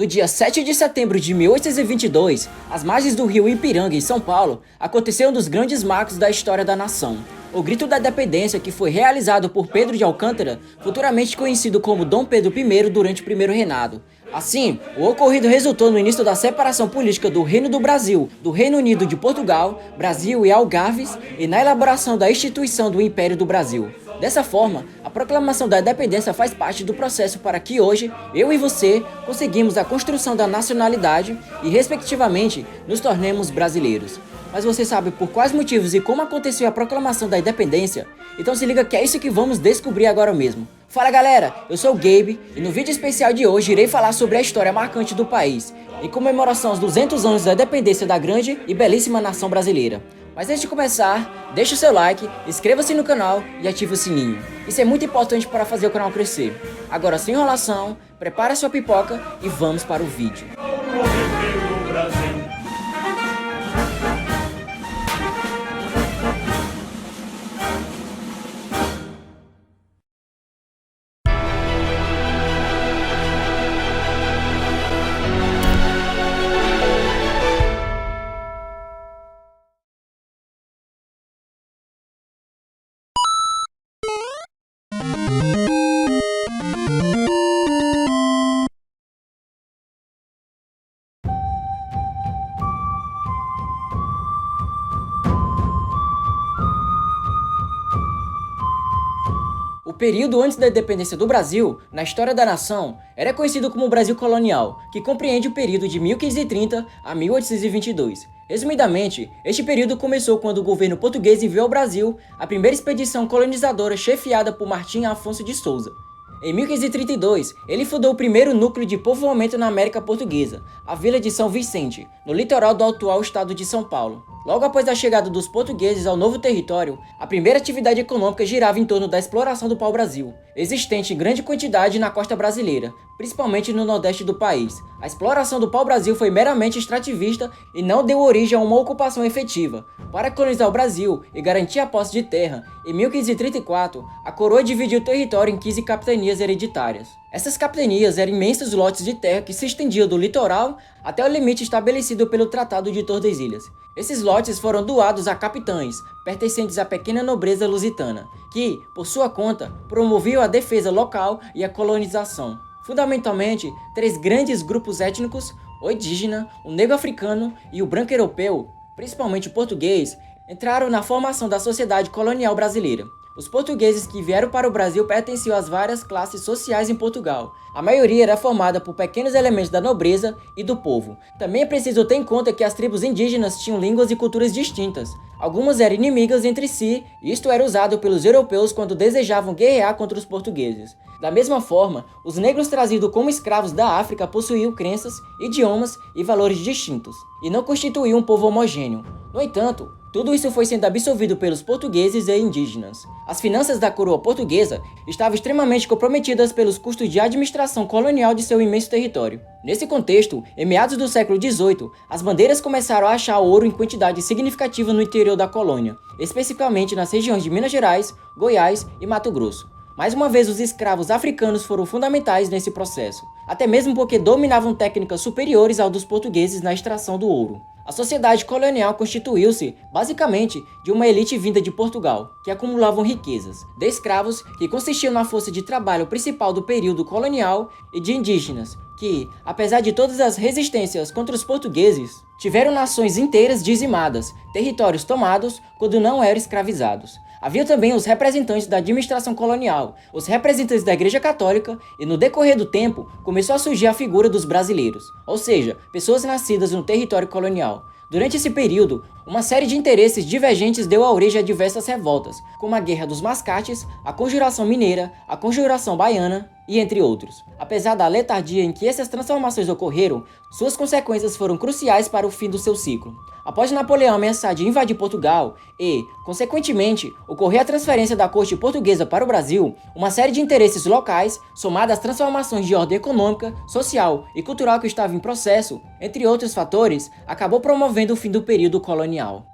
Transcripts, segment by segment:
No dia 7 de setembro de 1822, às margens do rio Ipiranga, em São Paulo, aconteceu um dos grandes marcos da história da nação. O Grito da Independência, que foi realizado por Pedro de Alcântara, futuramente conhecido como Dom Pedro I durante o primeiro reinado. Assim, o ocorrido resultou no início da separação política do Reino do Brasil, do Reino Unido de Portugal, Brasil e Algarves, e na elaboração da instituição do Império do Brasil. Dessa forma, a proclamação da independência faz parte do processo para que hoje, eu e você, conseguimos a construção da nacionalidade e, respectivamente, nos tornemos brasileiros. Mas você sabe por quais motivos e como aconteceu a proclamação da independência? Então se liga que é isso que vamos descobrir agora mesmo. Fala galera, eu sou o Gabe e no vídeo especial de hoje irei falar sobre a história marcante do país, em comemoração aos 200 anos da independência da grande e belíssima nação brasileira. Mas antes de começar, deixa o seu like, inscreva-se no canal e ative o sininho. Isso é muito importante para fazer o canal crescer. Agora sem enrolação, prepare a sua pipoca e vamos para o vídeo. O período antes da independência do Brasil, na história da nação, era conhecido como Brasil colonial, que compreende o período de 1530 a 1822. Resumidamente, este período começou quando o governo português enviou ao Brasil a primeira expedição colonizadora chefiada por Martim Afonso de Souza. Em 1532, ele fundou o primeiro núcleo de povoamento na América Portuguesa, a vila de São Vicente, no litoral do atual estado de São Paulo. Logo após a chegada dos portugueses ao novo território, a primeira atividade econômica girava em torno da exploração do pau-brasil, existente em grande quantidade na costa brasileira, principalmente no nordeste do país. A exploração do pau-brasil foi meramente extrativista e não deu origem a uma ocupação efetiva. Para colonizar o Brasil e garantir a posse de terra, em 1534, a coroa dividiu o território em 15 capitanias hereditárias. Essas capitanias eram imensos lotes de terra que se estendiam do litoral até o limite estabelecido pelo Tratado de Tordesilhas. Esses lotes foram doados a capitães, pertencentes à pequena nobreza lusitana, que, por sua conta, promoviam a defesa local e a colonização. Fundamentalmente, três grandes grupos étnicos, o indígena, o negro africano e o branco europeu, principalmente o português, entraram na formação da sociedade colonial brasileira. Os portugueses que vieram para o Brasil pertenciam às várias classes sociais em Portugal. A maioria era formada por pequenos elementos da nobreza e do povo. Também é preciso ter em conta que as tribos indígenas tinham línguas e culturas distintas. Algumas eram inimigas entre si, e isto era usado pelos europeus quando desejavam guerrear contra os portugueses. Da mesma forma, os negros trazidos como escravos da África possuíam crenças, idiomas e valores distintos, e não constituíam um povo homogêneo. No entanto, tudo isso foi sendo absorvido pelos portugueses e indígenas. As finanças da coroa portuguesa estavam extremamente comprometidas pelos custos de administração colonial de seu imenso território. Nesse contexto, em meados do século XVIII, as bandeiras começaram a achar ouro em quantidade significativa no interior da colônia, especificamente nas regiões de Minas Gerais, Goiás e Mato Grosso. Mais uma vez, os escravos africanos foram fundamentais nesse processo, até mesmo porque dominavam técnicas superiores ao dos portugueses na extração do ouro. A sociedade colonial constituiu-se, basicamente, de uma elite vinda de Portugal, que acumulavam riquezas, de escravos, que consistiam na força de trabalho principal do período colonial, e de indígenas, que, apesar de todas as resistências contra os portugueses, tiveram nações inteiras dizimadas, territórios tomados quando não eram escravizados. Havia também os representantes da administração colonial, os representantes da Igreja Católica e, no decorrer do tempo, começou a surgir a figura dos brasileiros, ou seja, pessoas nascidas no território colonial. Durante esse período, uma série de interesses divergentes deu origem a diversas revoltas, como a Guerra dos Mascates, a Conjuração Mineira, a Conjuração Baiana e entre outros. Apesar da letargia em que essas transformações ocorreram, suas consequências foram cruciais para o fim do seu ciclo. Após Napoleão ameaçar de invadir Portugal e, consequentemente, ocorrer a transferência da corte portuguesa para o Brasil, uma série de interesses locais, somada às transformações de ordem econômica, social e cultural que estavam em processo, entre outros fatores, acabou promovendo o fim do período colonial.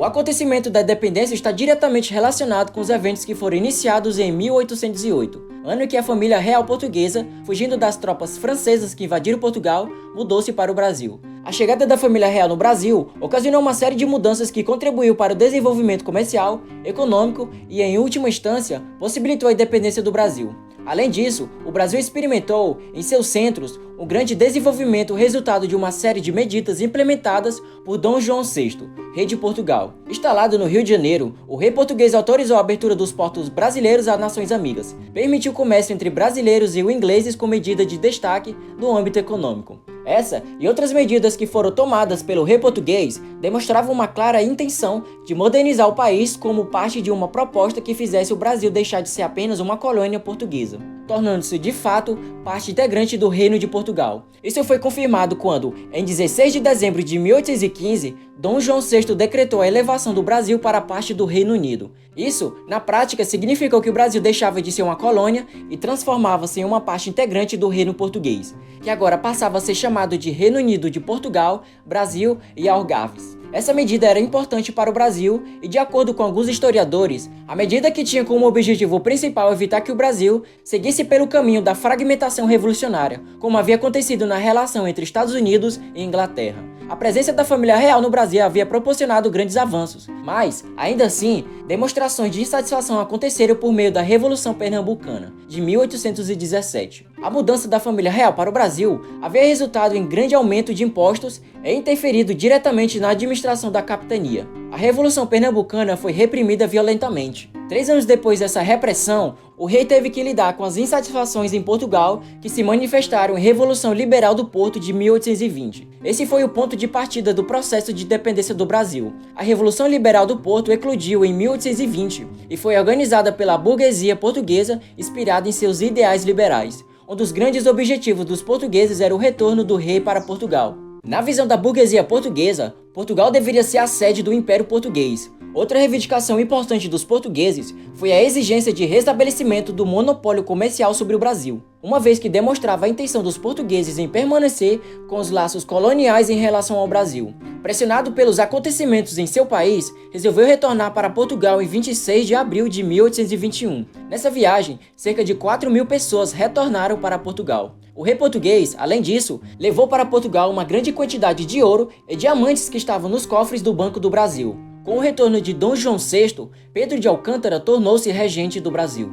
acontecimento da independência está diretamente relacionado com os eventos que foram iniciados em 1808, ano em que a família real portuguesa, fugindo das tropas francesas que invadiram Portugal, mudou-se para o Brasil. A chegada da família real no Brasil ocasionou uma série de mudanças que contribuiu para o desenvolvimento comercial, econômico e, em última instância, possibilitou a independência do Brasil. Além disso, o Brasil experimentou, em seus centros, um grande desenvolvimento resultado de uma série de medidas implementadas por Dom João VI, rei de Portugal. Instalado no Rio de Janeiro, o rei português autorizou a abertura dos portos brasileiros às nações amigas, permitiu o comércio entre brasileiros e ingleses com medida de destaque no âmbito econômico. Essa e outras medidas que foram tomadas pelo rei português demonstravam uma clara intenção de modernizar o país como parte de uma proposta que fizesse o Brasil deixar de ser apenas uma colônia portuguesa, tornando-se de fato parte integrante do Reino de Portugal. Isso foi confirmado quando, em 16 de dezembro de 1815, Dom João VI decretou a elevação do Brasil para parte do Reino Unido. Isso, na prática, significou que o Brasil deixava de ser uma colônia e transformava-se em uma parte integrante do Reino Português, que agora passava a ser chamado de Reino Unido de Portugal, Brasil e Algarves. Essa medida era importante para o Brasil e, de acordo com alguns historiadores, a medida que tinha como objetivo principal evitar que o Brasil seguisse pelo caminho da fragmentação revolucionária, como havia acontecido na relação entre Estados Unidos e Inglaterra. A presença da família real no Brasil havia proporcionado grandes avanços, mas, ainda assim, demonstrações de insatisfação aconteceram por meio da Revolução Pernambucana, de 1817. A mudança da família real para o Brasil havia resultado em grande aumento de impostos e interferido diretamente na administração da capitania. A Revolução Pernambucana foi reprimida violentamente. 3 anos depois dessa repressão, o rei teve que lidar com as insatisfações em Portugal que se manifestaram em Revolução Liberal do Porto de 1820. Esse foi o ponto de partida do processo de independência do Brasil. A Revolução Liberal do Porto eclodiu em 1820 e foi organizada pela burguesia portuguesa inspirada em seus ideais liberais. Um dos grandes objetivos dos portugueses era o retorno do rei para Portugal. Na visão da burguesia portuguesa, Portugal deveria ser a sede do Império Português. Outra reivindicação importante dos portugueses foi a exigência de restabelecimento do monopólio comercial sobre o Brasil, uma vez que demonstrava a intenção dos portugueses em permanecer com os laços coloniais em relação ao Brasil. Pressionado pelos acontecimentos em seu país, resolveu retornar para Portugal em 26 de abril de 1821. Nessa viagem, cerca de 4.000 pessoas retornaram para Portugal. O rei português, além disso, levou para Portugal uma grande quantidade de ouro e diamantes que estavam nos cofres do Banco do Brasil. Com o retorno de Dom João VI, Pedro de Alcântara tornou-se regente do Brasil.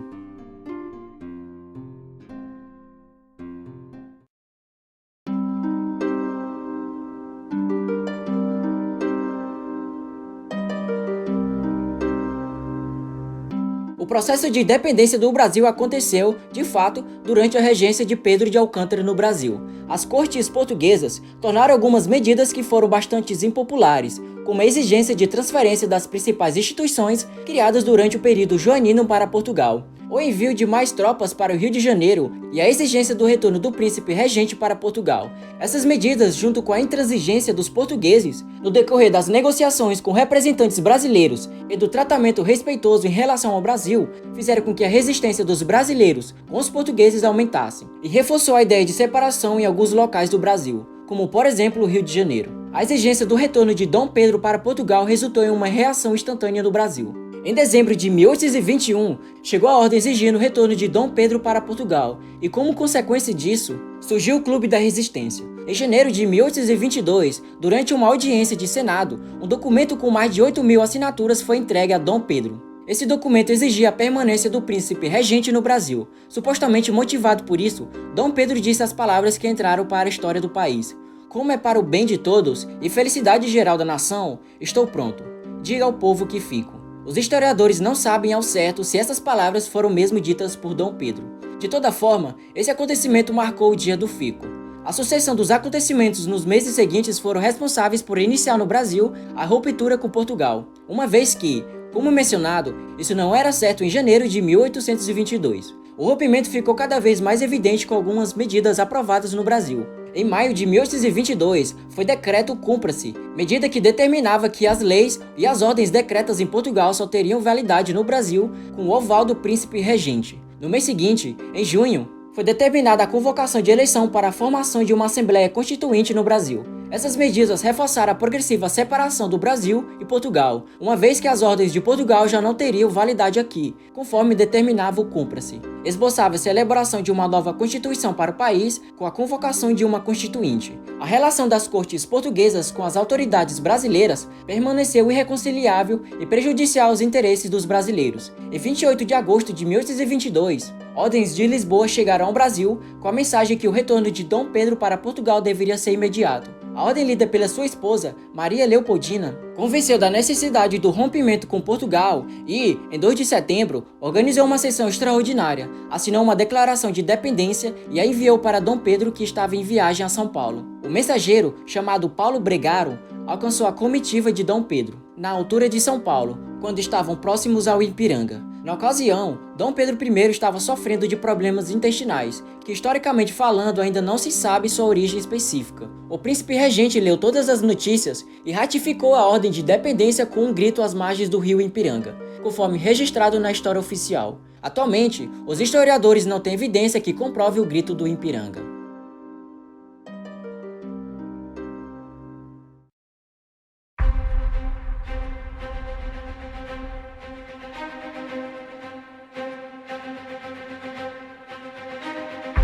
O processo de independência do Brasil aconteceu, de fato, durante a regência de Pedro de Alcântara no Brasil. As cortes portuguesas tomaram algumas medidas que foram bastante impopulares, como a exigência de transferência das principais instituições criadas durante o período joanino para Portugal, o envio de mais tropas para o Rio de Janeiro e a exigência do retorno do príncipe regente para Portugal. Essas medidas, junto com a intransigência dos portugueses, no decorrer das negociações com representantes brasileiros e do tratamento respeitoso em relação ao Brasil, fizeram com que a resistência dos brasileiros com os portugueses aumentasse e reforçou a ideia de separação em alguns locais do Brasil, como por exemplo o Rio de Janeiro. A exigência do retorno de Dom Pedro para Portugal resultou em uma reação instantânea no Brasil. Em dezembro de 1821, chegou a ordem exigindo o retorno de Dom Pedro para Portugal, e como consequência disso, surgiu o Clube da Resistência. Em janeiro de 1822, durante uma audiência de Senado, um documento com mais de 8.000 assinaturas foi entregue a Dom Pedro. Esse documento exigia a permanência do príncipe regente no Brasil. Supostamente motivado por isso, Dom Pedro disse as palavras que entraram para a história do país: "Como é para o bem de todos e felicidade geral da nação, estou pronto. Diga ao povo que fico." Os historiadores não sabem ao certo se essas palavras foram mesmo ditas por Dom Pedro. De toda forma, esse acontecimento marcou o dia do fico. A sucessão dos acontecimentos nos meses seguintes foram responsáveis por iniciar no Brasil a ruptura com Portugal, uma vez que, como mencionado, isso não era certo em janeiro de 1822. O rompimento ficou cada vez mais evidente com algumas medidas aprovadas no Brasil. Em maio de 1822, foi Decreto Cumpra-se, medida que determinava que as leis e as ordens decretas em Portugal só teriam validade no Brasil com o aval do príncipe regente. No mês seguinte, em junho, foi determinada a convocação de eleição para a formação de uma Assembleia Constituinte no Brasil. Essas medidas reforçaram a progressiva separação do Brasil e Portugal, uma vez que as ordens de Portugal já não teriam validade aqui, conforme determinava o Cúmplice. Esboçava-se a elaboração de uma nova constituição para o país, com a convocação de uma constituinte. A relação das cortes portuguesas com as autoridades brasileiras permaneceu irreconciliável e prejudicial aos interesses dos brasileiros. Em 28 de agosto de 1822, ordens de Lisboa chegaram ao Brasil com a mensagem que o retorno de Dom Pedro para Portugal deveria ser imediato. A ordem lida pela sua esposa, Maria Leopoldina, convenceu da necessidade do rompimento com Portugal e, em 2 de setembro, organizou uma sessão extraordinária, assinou uma declaração de independência e a enviou para Dom Pedro, que estava em viagem a São Paulo. O mensageiro, chamado Paulo Bregaro, alcançou a comitiva de Dom Pedro, na altura de São Paulo, quando estavam próximos ao Ipiranga. Na ocasião, Dom Pedro I estava sofrendo de problemas intestinais, que historicamente falando ainda não se sabe sua origem específica. O príncipe regente leu todas as notícias e ratificou a ordem de independência com um grito às margens do rio Ipiranga, conforme registrado na história oficial. Atualmente, os historiadores não têm evidência que comprove o grito do Ipiranga.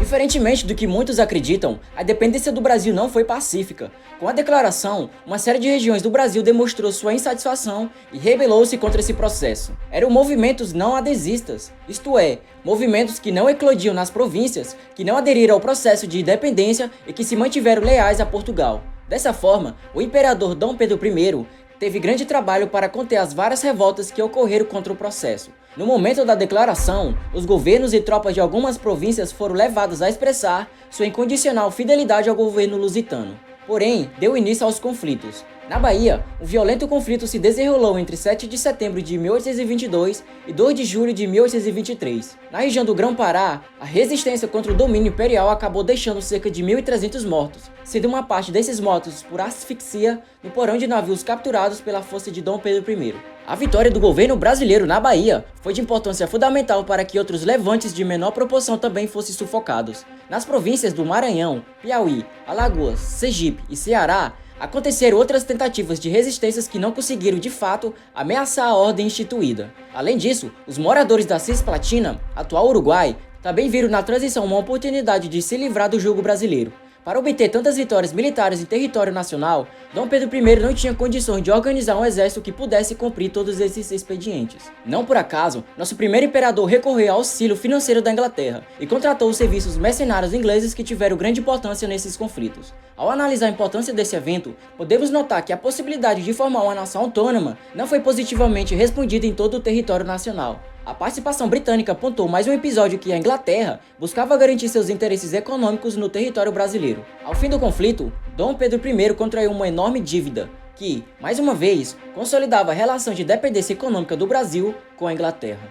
Diferentemente do que muitos acreditam, a independência do Brasil não foi pacífica. Com a declaração, uma série de regiões do Brasil demonstrou sua insatisfação e rebelou-se contra esse processo. Eram movimentos não adesistas, isto é, movimentos que não eclodiam nas províncias, que não aderiram ao processo de independência e que se mantiveram leais a Portugal. Dessa forma, o imperador Dom Pedro I teve grande trabalho para conter as várias revoltas que ocorreram contra o processo. No momento da declaração, os governos e tropas de algumas províncias foram levados a expressar sua incondicional fidelidade ao governo lusitano. Porém, deu início aos conflitos. Na Bahia, um violento conflito se desenrolou entre 7 de setembro de 1822 e 2 de julho de 1823. Na região do Grão-Pará, a resistência contra o domínio imperial acabou deixando cerca de 1.300 mortos, sendo uma parte desses mortos por asfixia no porão de navios capturados pela força de Dom Pedro I. A vitória do governo brasileiro na Bahia foi de importância fundamental para que outros levantes de menor proporção também fossem sufocados. Nas províncias do Maranhão, Piauí, Alagoas, Sergipe e Ceará, aconteceram outras tentativas de resistências que não conseguiram de fato ameaçar a ordem instituída. Além disso, os moradores da Cisplatina, atual Uruguai, também viram na transição uma oportunidade de se livrar do jugo brasileiro. Para obter tantas vitórias militares em território nacional, Dom Pedro I não tinha condições de organizar um exército que pudesse cumprir todos esses expedientes. Não por acaso, nosso primeiro imperador recorreu ao auxílio financeiro da Inglaterra e contratou os serviços mercenários ingleses que tiveram grande importância nesses conflitos. Ao analisar a importância desse evento, podemos notar que a possibilidade de formar uma nação autônoma não foi positivamente respondida em todo o território nacional. A participação britânica apontou mais um episódio que a Inglaterra buscava garantir seus interesses econômicos no território brasileiro. Ao fim do conflito, Dom Pedro I contraiu uma enorme dívida, que, mais uma vez, consolidava a relação de dependência econômica do Brasil com a Inglaterra.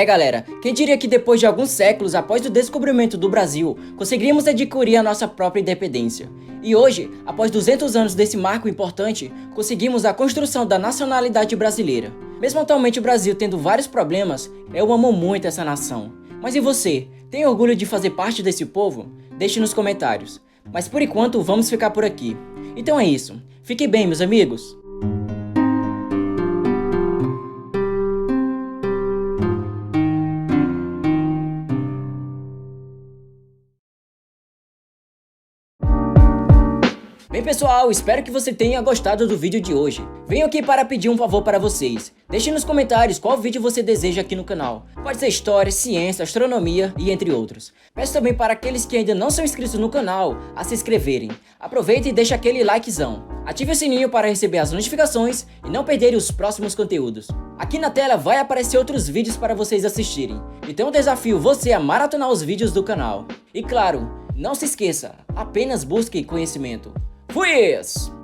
Galera, quem diria que depois de alguns séculos após o descobrimento do Brasil, conseguiríamos adquirir a nossa própria independência. E hoje, após 200 anos desse marco importante, conseguimos a construção da nacionalidade brasileira. Mesmo atualmente o Brasil tendo vários problemas, eu amo muito essa nação. Mas e você? Tem orgulho de fazer parte desse povo? Deixe nos comentários. Mas por enquanto, vamos ficar por aqui. Então é isso. Fiquem bem, meus amigos. Bem pessoal, espero que você tenha gostado do vídeo de hoje. Venho aqui para pedir um favor para vocês. Deixe nos comentários qual vídeo você deseja aqui no canal. Pode ser história, ciência, astronomia e entre outros. Peço também para aqueles que ainda não são inscritos no canal a se inscreverem. Aproveite e deixe aquele likezão. Ative o sininho para receber as notificações e não perderem os próximos conteúdos. Aqui na tela vai aparecer outros vídeos para vocês assistirem. Então eu desafio você a maratonar os vídeos do canal. E claro, não se esqueça, apenas busque conhecimento. Fui isso!